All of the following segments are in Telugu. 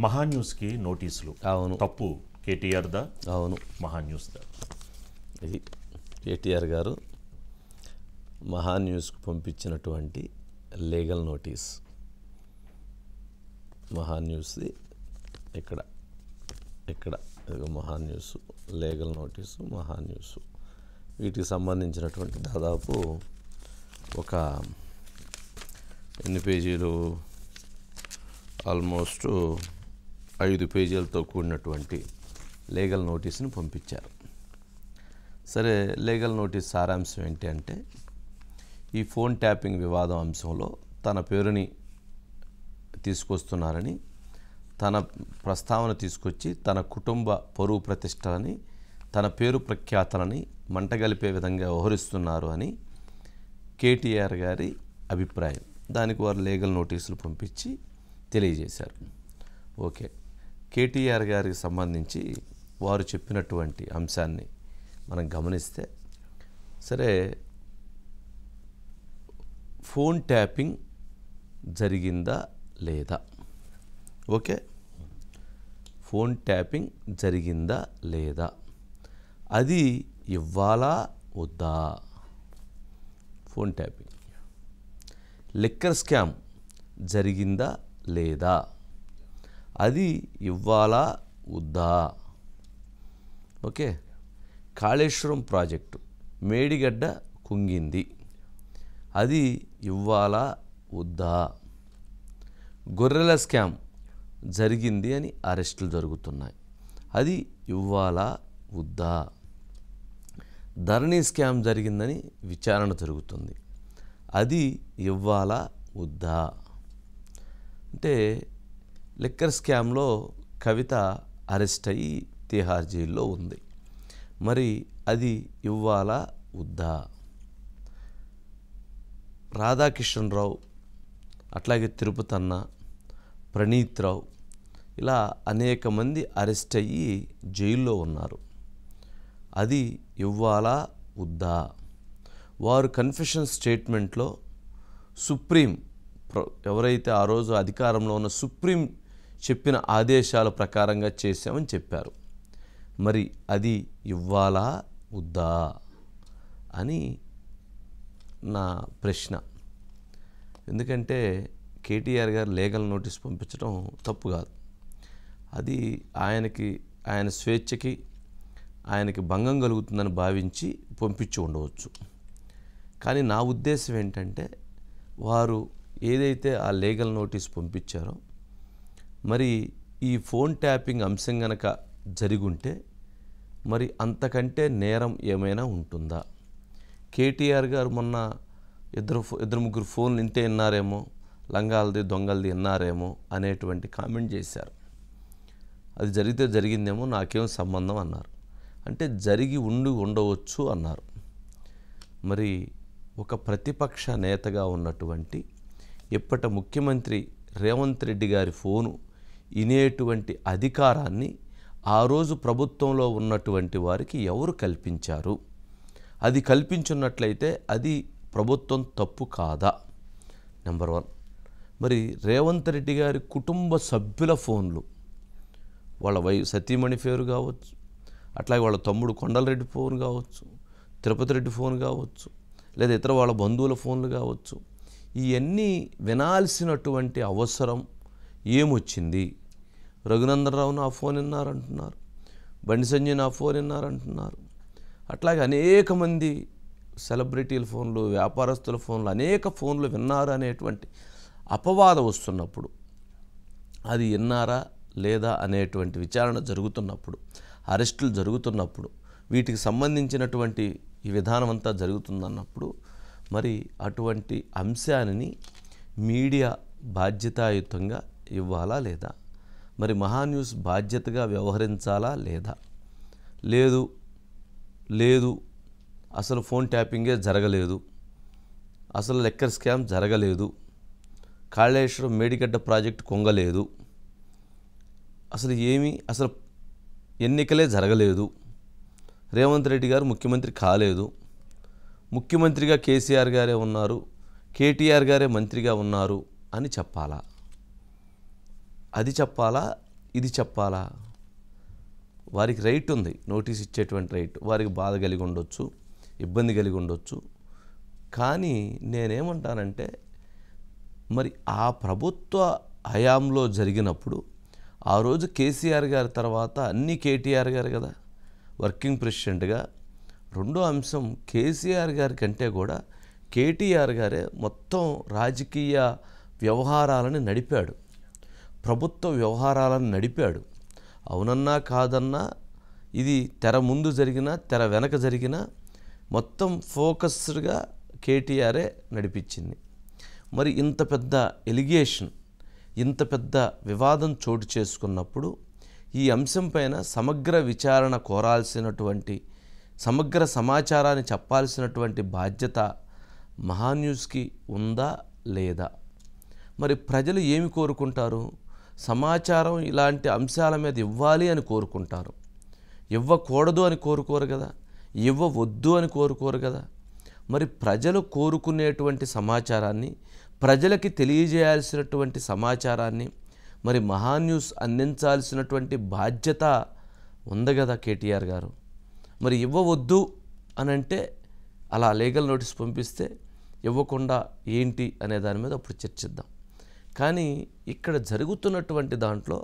మహాన్యూస్కి నోటీసులు. అవును, తప్పు కేటీఆర్ దా? అవును, మహాన్యూస్ దా? ఇది కేటీఆర్ గారు మహాన్యూస్కు పంపించినటువంటి లీగల్ నోటీస్. మహాన్యూస్ది ఇక్కడ ఇక్కడ మహాన్యూస్ లీగల్ నోటీసు, మహాన్యూస్ వీటికి సంబంధించినటువంటి దాదాపు ఒక ఎన్ని పేజీలు, ఆల్మోస్ట్ 5 పేజీలతో కూడినటువంటి లీగల్ నోటీస్ని పంపించారు. సరే, లీగల్ నోటీస్ సారాంశం ఏంటి అంటే, ఈ ఫోన్ ట్యాపింగ్ వివాదం అంశంలో తన పేరుని తీసుకొస్తున్నారని, తన ప్రస్తావన తీసుకొచ్చి తన కుటుంబ పరువు ప్రతిష్టలని, తన పేరు ప్రఖ్యాతలని మంటగలిపే విధంగా వ్యవహరిస్తున్నారు అని కేటీఆర్ గారి అభిప్రాయం. దానికి వారు లీగల్ నోటీసులు పంపించి తెలియజేశారు. ఓకే, కేటీఆర్ గారికి సంబంధించి వారు చెప్పినటువంటి అంశాన్ని మనం గమనిస్తే, సరే, ఫోన్ ట్యాపింగ్ జరిగిందా లేదా? ఓకే, ఫోన్ ట్యాపింగ్ జరిగిందా లేదా, అది ఇవ్వాలా వద్దా? Phone tapping. లిక్కర్ స్కామ్ జరిగిందా లేదా, అది ఇవ్వాలా వద్దా? ఓకే, కాళేశ్వరం ప్రాజెక్టు మేడిగడ్డ కుంగింది, అది ఇవ్వాలా వద్దా? గొర్రెల స్కామ్ జరిగింది అని అరెస్టులు జరుగుతున్నాయి, అది ఇవ్వాలా వద్దా? ధరణి స్కామ్ జరిగిందని విచారణ జరుగుతుంది, అది ఇవ్వాలా వద్దా? అంటే లిక్కర్ స్కామ్లో కవిత అరెస్ట్ అయ్యి తిహార్ జైల్లో ఉంది, మరి అది ఇవ్వాలా వద్దా? రాధాకిషన్రావు, అట్లాగే తిరుపతి అన్న, ప్రణీత్ రావు, ఇలా అనేక మంది అరెస్ట్ అయ్యి జైల్లో ఉన్నారు, అది ఇవ్వాలా వద్దా? వారు కన్ఫెషన్ స్టేట్మెంట్లో సుప్రీం ఎవరైతే ఆ రోజు అధికారంలో ఉన్న సుప్రీం చెప్పిన ఆదేశాల ప్రకారంగా చేశామని చెప్పారు, మరి అది ఇవ్వాలా వద్దా అని నా ప్రశ్న. ఎందుకంటే కేటీఆర్ గారు లీగల్ నోటీస్ పంపించడం తప్పు కాదు, అది ఆయన స్వేచ్ఛకి ఆయనకి భంగం కలుగుతుందని భావించి పంపించి ఉండవచ్చు. కానీ నా ఉద్దేశం ఏంటంటే, వారు ఏదైతే ఆ లీగల్ నోటీస్ పంపించారో, మరి ఈ ఫోన్ ట్యాపింగ్ అంశం గనక జరిగుంటే మరి అంతకంటే నేరం ఏమైనా ఉంటుందా? కేటీఆర్ గారు మొన్న ఇద్దరు ముగ్గురు ఫోన్లు ఇంతే విన్నారేమో, లంగాలది దొంగలది విన్నారేమో అనేటువంటి కామెంట్ చేశారు. అది జరిగితే జరిగిందేమో, నాకేం సంబంధం అన్నారు. అంటే జరిగి ఉండవచ్చు అన్నారు. మరి ఒక ప్రతిపక్ష నేతగా ఉన్నటువంటి ఇప్పటి ముఖ్యమంత్రి రేవంత్ రెడ్డి గారి ఫోను వినేటువంటి అధికారాన్ని ఆ రోజు ప్రభుత్వంలో ఉన్నటువంటి వారికి ఎవరు కల్పించారు? అది కల్పించున్నట్లయితే అది ప్రభుత్వం తప్పు కాదా? నెంబర్ 1. మరి రేవంత్ రెడ్డి గారి కుటుంబ సభ్యుల ఫోన్లు, వాళ్ళ సతీమణి పేరు కావచ్చు, అట్లాగే వాళ్ళ తమ్ముడు కొండలరెడ్డి ఫోన్ కావచ్చు, తిరుపతి రెడ్డి ఫోన్ కావచ్చు, లేదా ఇతర వాళ్ళ బంధువుల ఫోన్లు కావచ్చు, ఇవన్నీ వినాల్సినటువంటి అవసరం ఏమొచ్చింది? రఘునందనరావు నా ఫోన్ విన్నారంటున్నారు, బండి సంజయ్ నా ఫోన్ విన్నారంటున్నారు, అట్లాగే అనేక మంది సెలబ్రిటీల ఫోన్లు, వ్యాపారస్తుల ఫోన్లు, అనేక ఫోన్లు విన్నారు అనేటువంటి అపవాదం వస్తున్నప్పుడు, అది విన్నారా లేదా అనేటువంటి విచారణ జరుగుతున్నప్పుడు, అరెస్టులు జరుగుతున్నప్పుడు, వీటికి సంబంధించినటువంటి ఈ విధానం అంతా జరుగుతుందన్నప్పుడు, మరి అటువంటి అంశాన్ని మీడియా బాధ్యతాయుతంగా ఇవ్వాలా లేదా? మరి మహాన్యూస్ బాధ్యతగా వ్యవహరించాలా లేదా? లేదు, అసలు ఫోన్ ట్యాపింగే జరగలేదు, అసలు లిక్కర్ స్కామ్ జరగలేదు, కాళేశ్వరం మేడిగడ్డ ప్రాజెక్టు కొంగలేదు, అసలు ఎన్నికలే జరగలేదు, రేవంత్ రెడ్డి గారు ముఖ్యమంత్రి కాలేదు, ముఖ్యమంత్రిగా కేసీఆర్ గారే ఉన్నారు, కేటీఆర్ గారే మంత్రిగా ఉన్నారు అని చెప్పాలా? అది చెప్పాలా, ఇది చెప్పాలా? వారికి రైట్ ఉంది, నోటీస్ ఇచ్చేటువంటి రైట్. వారికి బాధ కలిగి ఉండొచ్చు, ఇబ్బంది కలిగి ఉండొచ్చు. కానీ నేనేమంటానంటే, మరి ఆ ప్రభుత్వ హయాంలో జరిగినప్పుడు ఆ రోజు కేసీఆర్ గారి తర్వాత అన్నీ కేటీఆర్ గారు కదా వర్కింగ్ ప్రెసిడెంట్గా. రెండో అంశం, కేసీఆర్ గారి కంటే కూడా కేటీఆర్ గారే మొత్తం రాజకీయ వ్యవహారాలను నడిపాడు, ప్రభుత్వ వ్యవహారాలను నడిపాడు. అవునన్నా కాదన్నా ఇది తెర ముందు జరిగినా తెర వెనక జరిగినా మొత్తం ఫోకస్డ్గా కేటీఆరే నడిపించింది. మరి ఇంత పెద్ద ఎలిగేషన్, ఇంత పెద్ద వివాదం చోటు చేసుకున్నప్పుడు ఈ అంశం పైన సమగ్ర విచారణ కోరాల్సినటువంటి, సమగ్ర సమాచారాన్ని చెప్పాల్సినటువంటి బాధ్యత మహాన్యూస్కి ఉందా లేదా? మరి ప్రజలు ఏమి కోరుకుంటారు? సమాచారం ఇలాంటి అంశాల మీద ఇవ్వాలి అని కోరుకుంటారు, ఇవ్వకూడదు అని కోరుకోరు కదా, ఇవ్వవద్దు అని కోరుకోరు కదా. మరి ప్రజలు కోరుకునేటువంటి సమాచారాన్ని, ప్రజలకి తెలియజేయాల్సినటువంటి సమాచారాన్ని మరి మహాన్యూస్ అందించాల్సినటువంటి బాధ్యత ఉంది కదా కేటీఆర్ గారు. మరి ఇవ్వవద్దు అని అంటే అలా లీగల్ నోటీస్ పంపిస్తే ఇవ్వకుండా ఏంటి అనే దాని మీద అప్పుడు చర్చిద్దాం. కానీ ఇక్కడ జరుగుతున్నటువంటి దాంట్లో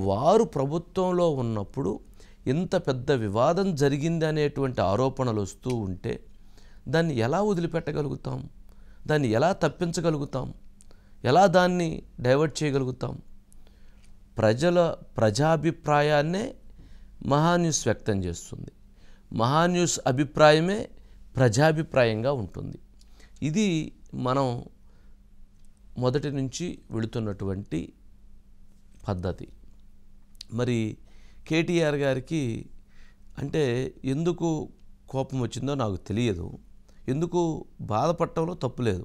వారు ప్రభుత్వంలో ఉన్నప్పుడు ఇంత పెద్ద వివాదం జరిగింది అనేటువంటి ఆరోపణలు వస్తూ ఉంటే దాన్ని ఎలా వదిలిపెట్టగలుగుతాం? దాన్ని ఎలా తప్పించగలుగుతాం? ఎలా దాన్ని డైవర్ట్ చేయగలుగుతాం? ప్రజాభిప్రాయాన్నే మహాన్యూస్ వ్యక్తం చేస్తుంది, మహాన్యూస్ అభిప్రాయమే ప్రజాభిప్రాయంగా ఉంటుంది. ఇది మనం మొదటి నుంచి వెళుతున్నటువంటి పద్ధతి. మరి కేటీఆర్ గారికి అంటే ఎందుకు కోపం వచ్చిందో నాకు తెలియదు, ఎందుకు బాధపడటంలో తప్పులేదు.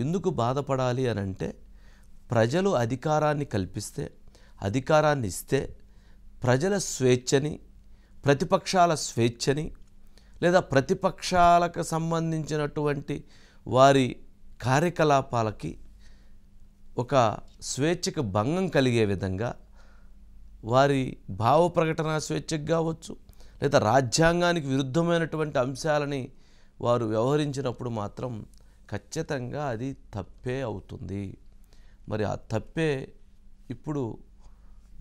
ఎందుకు బాధపడాలి అని అంటే, ప్రజలు అధికారాన్ని కల్పిస్తే, అధికారాన్ని ఇస్తే ప్రజల స్వేచ్ఛని, ప్రతిపక్షాల స్వేచ్ఛని, లేదా ప్రతిపక్షాలకు సంబంధించినటువంటి వారి కార్యకలాపాలకి ఒక స్వేచ్ఛకు భంగం కలిగే విధంగా, వారి భావ ప్రకటన స్వేచ్ఛకు కావచ్చు, లేదా రాజ్యాంగానికి విరుద్ధమైనటువంటి అంశాలని వారు వ్యవహరించినప్పుడు మాత్రం ఖచ్చితంగా అది తప్పే అవుతుంది. మరి ఆ తప్పే ఇప్పుడు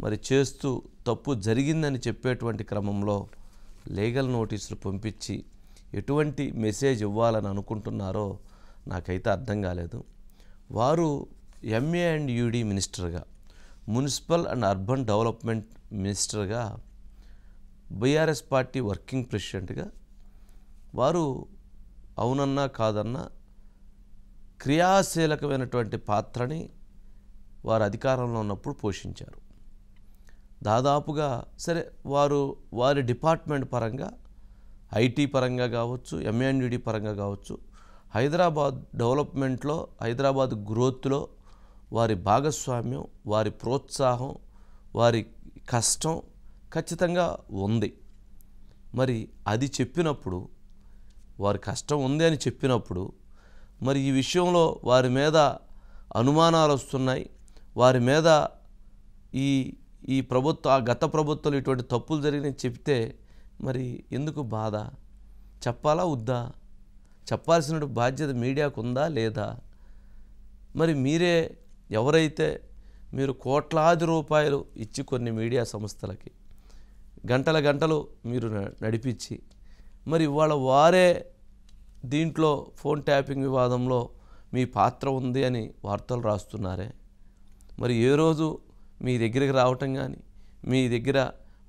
మరి చేస్తూ తప్పు జరిగిందని చెప్పేటువంటి క్రమంలో లీగల్ నోటీసులు పంపించి ఎటువంటి మెసేజ్ ఇవ్వాలని అనుకుంటున్నారో నాకైతే అర్థం కాలేదు. వారు MA&UD మినిస్టర్గా, మున్సిపల్ అండ్ అర్బన్ డెవలప్మెంట్ మినిస్టర్గా, బీఆర్ఎస్ పార్టీ వర్కింగ్ ప్రెసిడెంట్గా వారు అవునన్నా కాదన్నా క్రియాశీలకమైనటువంటి పాత్రని వారు అధికారంలో ఉన్నప్పుడు పోషించారు. దాదాపుగా సరే వారి డిపార్ట్మెంట్ పరంగా, IT పరంగా కావచ్చు, MA&UD పరంగా కావచ్చు, హైదరాబాద్ డెవలప్మెంట్లో, హైదరాబాద్ గ్రోత్లో వారి భాగస్వామ్యం, వారి ప్రోత్సాహం, వారి కష్టం ఖచ్చితంగా ఉంది. మరి అది చెప్పినప్పుడు, వారి కష్టం ఉంది అని చెప్పినప్పుడు, మరి ఈ విషయంలో వారి మీద అనుమానాలు వస్తున్నాయి, వారి మీద ఈ గత ప్రభుత్వాలు ఇటువంటి తప్పులు జరిగినాయి చెప్తే మరి ఎందుకు బాధ? చెప్పాలా వద్దా? చెప్పాల్సిన బాధ్యత మీడియాకు ఉందా లేదా? మరి మీరే ఎవరైతే మీరు కోట్లాది రూపాయలు ఇచ్చి కొన్ని మీడియా సంస్థలకి గంటలు మీరు నడిపించి మరి ఇవాళ వారే దీంట్లో ఫోన్ ట్యాపింగ్ వివాదంలో మీ పాత్ర ఉంది అని వార్తలు రాస్తున్నారే, మరి ఏ రోజు మీ దగ్గరికి రావటం కానీ, మీ దగ్గర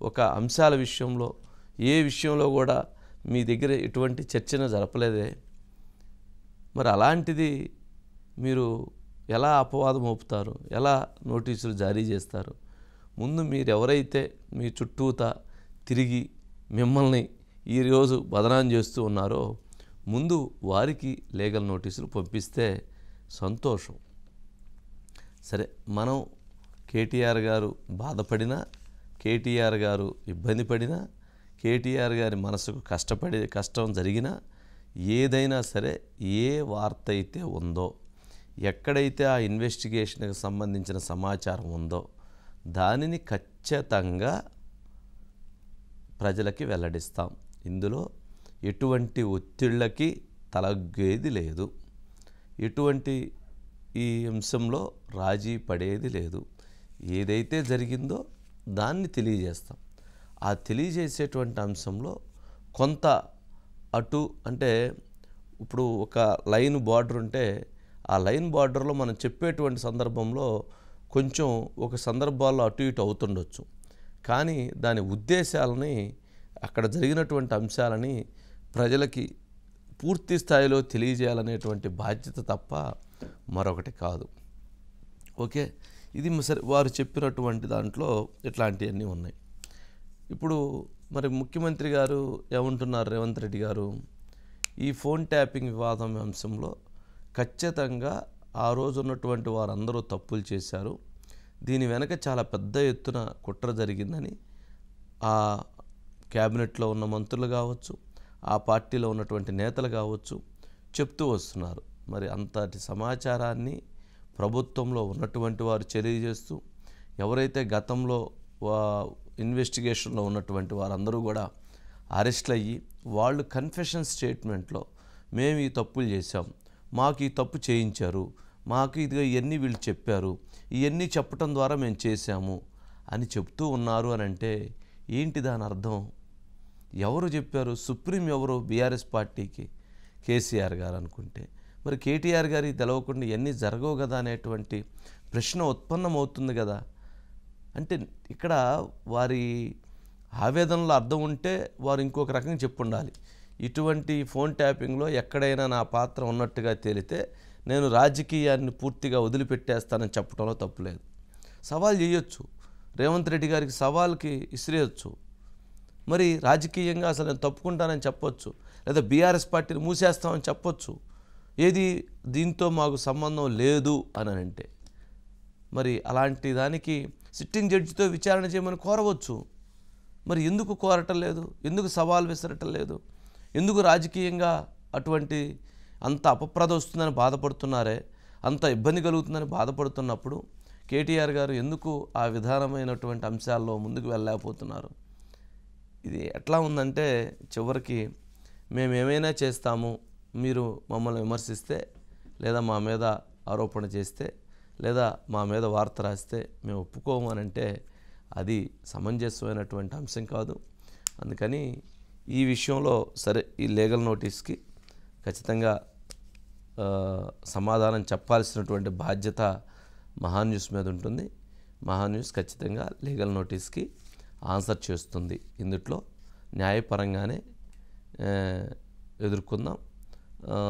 ఒక అంశాల విషయంలో ఏ విషయంలో కూడా మీ దగ్గర ఎటువంటి చర్చను జరపలేదే. మరి అలాంటిది మీరు ఎలా అపవాదం మోపుతారు? ఎలా నోటీసులు జారీ చేస్తారు? ముందు మీరు ఎవరైతే మీ చుట్టూతా తిరిగి మిమ్మల్ని ఈరోజు బదనాం చేస్తూ ఉన్నారో ముందు వారికి లీగల్ నోటీసులు పంపిస్తే సంతోషం. సరే, మనం కేటీఆర్ గారు బాధపడినా, కేటీఆర్ గారు ఇబ్బంది పడినా, కేటీఆర్ గారి మనసుకు కష్టం జరిగినా, ఏదైనా సరే, ఏ వార్త అయితే ఉందో, ఎక్కడైతే ఆ ఇన్వెస్టిగేషన్కి సంబంధించిన సమాచారం ఉందో దానిని ఖచ్చితంగా ప్రజలకి వెల్లడిస్తాం. ఇందులో ఎటువంటి ఒత్తిళ్ళకి తలగ్గేది లేదు, ఎటువంటి ఈ అంశంలో రాజీ పడేది లేదు. ఏదైతే జరిగిందో దాన్ని తెలియజేస్తాం. ఆ తెలియజేసేటువంటి అంశంలో కొంత అటు అంటే ఇప్పుడు ఒక లైన్ బార్డర్ ఉంటే ఆ లైన్ బార్డర్లో మనం చెప్పేటువంటి సందర్భంలో కొంచెం ఒక సందర్భాల్లో అటు ఇటు అవుతుండొచ్చు. కానీ దాని ఉద్దేశాలని, అక్కడ జరిగినటువంటి అంశాలని ప్రజలకి పూర్తి స్థాయిలో తెలియజేయాలనేటువంటి బాధ్యత తప్ప మరొకటి కాదు. ఓకే, ఇది సరే వారు చెప్పినటువంటి దాంట్లో ఇట్లాంటివన్నీ ఉన్నాయి. ఇప్పుడు మరి ముఖ్యమంత్రి గారు ఏమంటున్నారు, రేవంత్ రెడ్డి గారు, ఈ ఫోన్ ట్యాపింగ్ వివాదం అంశంలో ఖచ్చితంగా ఆ రోజు ఉన్నటువంటి వారందరూ తప్పులు చేశారు, దీని వెనక చాలా పెద్ద ఎత్తున కుట్ర జరిగిందని ఆ క్యాబినెట్లో ఉన్న మంత్రులు కావచ్చు, ఆ పార్టీలో ఉన్నటువంటి నేతలు కావచ్చు చెప్తూ వస్తున్నారు. మరి అంతటి సమాచారాన్ని ప్రభుత్వంలో ఉన్నటువంటి వారు తెలియజేస్తూ, ఎవరైతే గతంలో ఇన్వెస్టిగేషన్లో ఉన్నటువంటి వారందరూ కూడా అరెస్ట్లు అయ్యి వాళ్ళు కన్ఫెషన్ స్టేట్మెంట్లో మేము ఈ తప్పులు చేశాం, మాకు ఈ తప్పు చేయించారు, మాకు ఇదిగా ఇవన్నీ వీళ్ళు చెప్పారు, ఇవన్నీ చెప్పటం ద్వారా మేము చేశాము అని చెప్తూ ఉన్నారు అని అంటే ఏంటి దాని అర్థం? ఎవరు చెప్పారు? సుప్రీం ఎవరు? బీఆర్ఎస్ పార్టీకి కేసీఆర్ గారు అనుకుంటే మరి కేటీఆర్ గారికి తెలవకుండా ఇవన్నీ జరగవు కదా అనేటువంటి ప్రశ్న ఉత్పన్నమవుతుంది కదా. అంటే ఇక్కడ వారి ఆవేదనలో అర్థం ఉంటే వారు ఇంకొక రకంగా చెప్పుండాలి. ఇటువంటి ఫోన్ ట్యాపింగ్లో ఎక్కడైనా నా పాత్ర ఉన్నట్టుగా తేలితే నేను రాజకీయాన్ని పూర్తిగా వదిలిపెట్టేస్తానని చెప్పడంలో తప్పులేదు. సవాల్ చేయొచ్చు, రేవంత్ రెడ్డి గారికి సవాల్కి ఇసిరేయచ్చు. మరి రాజకీయంగా అసలు నేను తప్పుకుంటానని చెప్పొచ్చు, లేదా బీఆర్ఎస్ పార్టీని మూసేస్తామని చెప్పొచ్చు. ఏది దీంతో మాకు సంబంధం లేదు అని అంటే మరి అలాంటి దానికి సిట్టింగ్ జడ్జితో విచారణ చేయమని కోరవచ్చు. మరి ఎందుకు కోరటం లేదు? ఎందుకు సవాల్ విసరటం లేదు? ఎందుకు రాజకీయంగా అటువంటి అంత అపప్రద వస్తుందని బాధపడుతున్నారే, అంత ఇబ్బంది కలుగుతుందని బాధపడుతున్నప్పుడు కేటీఆర్ గారు ఎందుకు ఆ విధానమైనటువంటి అంశాల్లో ముందుకు వెళ్ళలేకపోతున్నారు? ఇది ఎట్లా ఉందంటే చివరికి మేము ఏమైనా చేస్తాము, మీరు మమ్మల్ని విమర్శిస్తే లేదా మా మీద ఆరోపణ చేస్తే లేదా మా మీద వార్త రాస్తే మేము ఒప్పుకోము అని అంటే అది సమంజసమైనటువంటి అంశం కాదు. అందుకని ఈ విషయంలో సరే ఈ లీగల్ నోటీస్కి ఖచ్చితంగా సమాధానం చెప్పాల్సినటువంటి బాధ్యత మహాన్యూస్ మీద ఉంటుంది. మహాన్యూస్ ఖచ్చితంగా లీగల్ నోటీస్కి ఆన్సర్ చేస్తుంది. ఇందుట్లో న్యాయపరంగానే ఎదుర్కొందాం.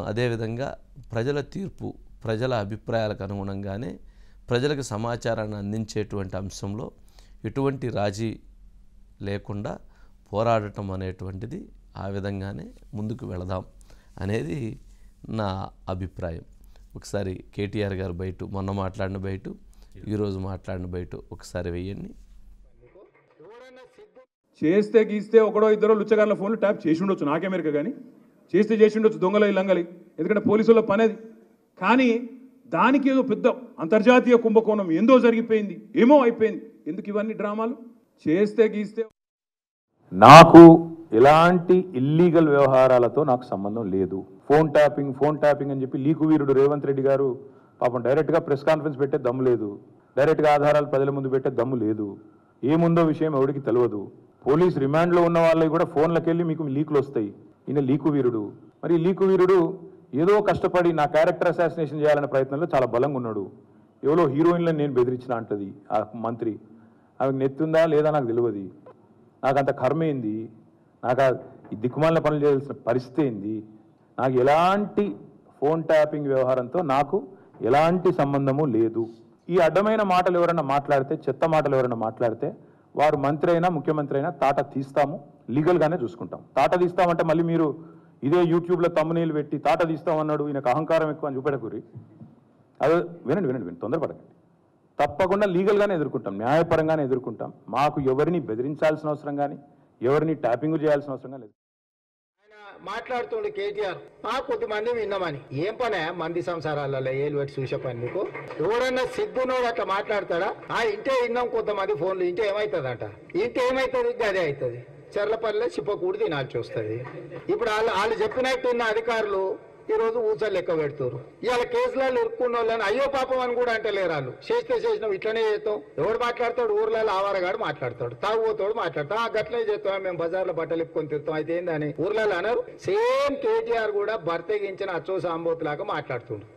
అదేవిధంగా ప్రజల తీర్పు, ప్రజల అభిప్రాయాలకు అనుగుణంగానే ప్రజలకు సమాచారాన్ని అందించేటువంటి అంశంలో ఎటువంటి రాజీ లేకుండా పోరాడటం అనేటువంటిది ఆ విధంగానే ముందుకు వెళదాం అనేది నా అభిప్రాయం. ఒకసారి కేటీఆర్ గారు బయట మొన్న మాట్లాడిన బయట, ఈరోజు మాట్లాడిన బయట ఒకసారి వేయండి. చేస్తే గీస్తే ఒకడో ఇద్దరో లుచ్చగాళ్ళ ఫోన్లు ట్యాప్ చేసి ఉండొచ్చు, నాకెమెరిక కానీ చేసి ఉండొచ్చు, దొంగల లంగలి, ఎందుకంటే పోలీసుల పని అది. కానీ దానికి ఏదో పెద్ద అంతర్జాతీయ కుంభకోణం ఏందో జరిగిపోయింది, ఏమో అయిపోయింది. ఎందుకు ఇవన్నీ డ్రామాలు? చేస్తే గీస్తే నాకు ఎలాంటి ఇల్లీగల్ వ్యవహారాలతో నాకు సంబంధం లేదు. ఫోన్ ట్యాపింగ్ అని చెప్పి లీకు వీరుడు రేవంత్ రెడ్డి గారు పాపం డైరెక్ట్గా ప్రెస్ కాన్ఫరెన్స్ పెట్టే దమ్ము లేదు, డైరెక్ట్గా ఆధారాలు ప్రజల ముందు పెట్టే దమ్ము లేదు. ఏముందో విషయం ఎవరికి తెలియదు. పోలీస్ రిమాండ్లో ఉన్న వాళ్ళకి కూడా ఫోన్లకు వెళ్ళి మీకు లీకులు వస్తాయి. ఈయన లీకు వీరుడు. మరి లీకు వీరుడు ఏదో కష్టపడి నా క్యారెక్టర్ అసాసినేషన్ చేయాలనే ప్రయత్నంలో చాలా బలంగా ఉన్నాడు. ఎవరో హీరోయిన్లను నేను బెదిరించిన అంటది ఆ మంత్రి. ఆమెకు నెత్తుందా లేదా నాకు తెలియదు. నాకు అంత కర్మ ఏంది, నాకు ఈ దిక్కుమాలిన పనులు చేయాల్సిన పరిస్థితి ఏంది, నాకు ఎలాంటి ఫోన్ ట్యాపింగ్ వ్యవహారంతో నాకు ఎలాంటి సంబంధము లేదు. ఈ అడ్డమైన మాటలు ఎవరైనా మాట్లాడితే, చెత్త మాటలు ఎవరైనా మాట్లాడితే వారు మంత్రి అయినా ముఖ్యమంత్రి అయినా తాట తీస్తాము, లీగల్గానే చూసుకుంటాం. తాట తీస్తామంటే మళ్ళీ మీరు ఇదే యూట్యూబ్లో తమ్మునీళ్ళు పెట్టి తాట తీస్తామన్నాడు, ఈయనకు అహంకారం ఎక్కువ అని చూపెట్టకూరి. అదే వినండి, తొందరపడకండి. తప్పకుండా లీగల్గానే ఎదుర్కొంటాం, న్యాయపరంగానే ఎదుర్కొంటాం. మాకు ఎవరిని బెదిరించాల్సిన అవసరం కానీ ఎవరిని ట్యాపింగ్ చేయాల్సిన అవసరం కానీ లేదు. మాట్లాడుతుండే కేటీఆర్ కొద్ది మంది విన్నామని. ఏం పనే మంది సంసారాలలో ఏలు పెట్టి చూసే పని మీకు? ఎవరన్నా సిగ్గునోడు అట్లా మాట్లాడతాడా? ఇంటే విన్నాం కొంతమంది ఫోన్లు. ఇంటే ఏమవుతుందంట? ఇంటే ఏమవుతుంది? అదే అవుతుంది. చెర్లపల్లిలో చిప్పకూడి తినాల్సి వస్తుంది. ఇప్పుడు వాళ్ళు చెప్పినట్టు ఉన్న అధికారులు ఈ రోజు ఊచలు లెక్క పెడుతున్నారు. ఇవాళ కేసులలో ఇరుక్కున్న వాళ్ళని అయ్యో పాపం అని కూడా అంటలేరు. వాళ్ళు చేసినాం ఇట్లనే చేస్తాం. ఎవడు మాట్లాడతాడు? ఊర్లలో ఆవారగాడు మాట్లాడతాడు, తాగుపోతాడు మాట్లాడతాం. గట్లనే చేస్తాం, మేము బజార్లో బట్టలు ఇప్పుకొని తిరుగుతాం. అయితే ఏందని ఊర్లలో అన్నారు. సేమ్ కేటీఆర్ కూడా బర్తెగించిన అచ్చో సాంబోతు లాగా మాట్లాడుతుండ్రు.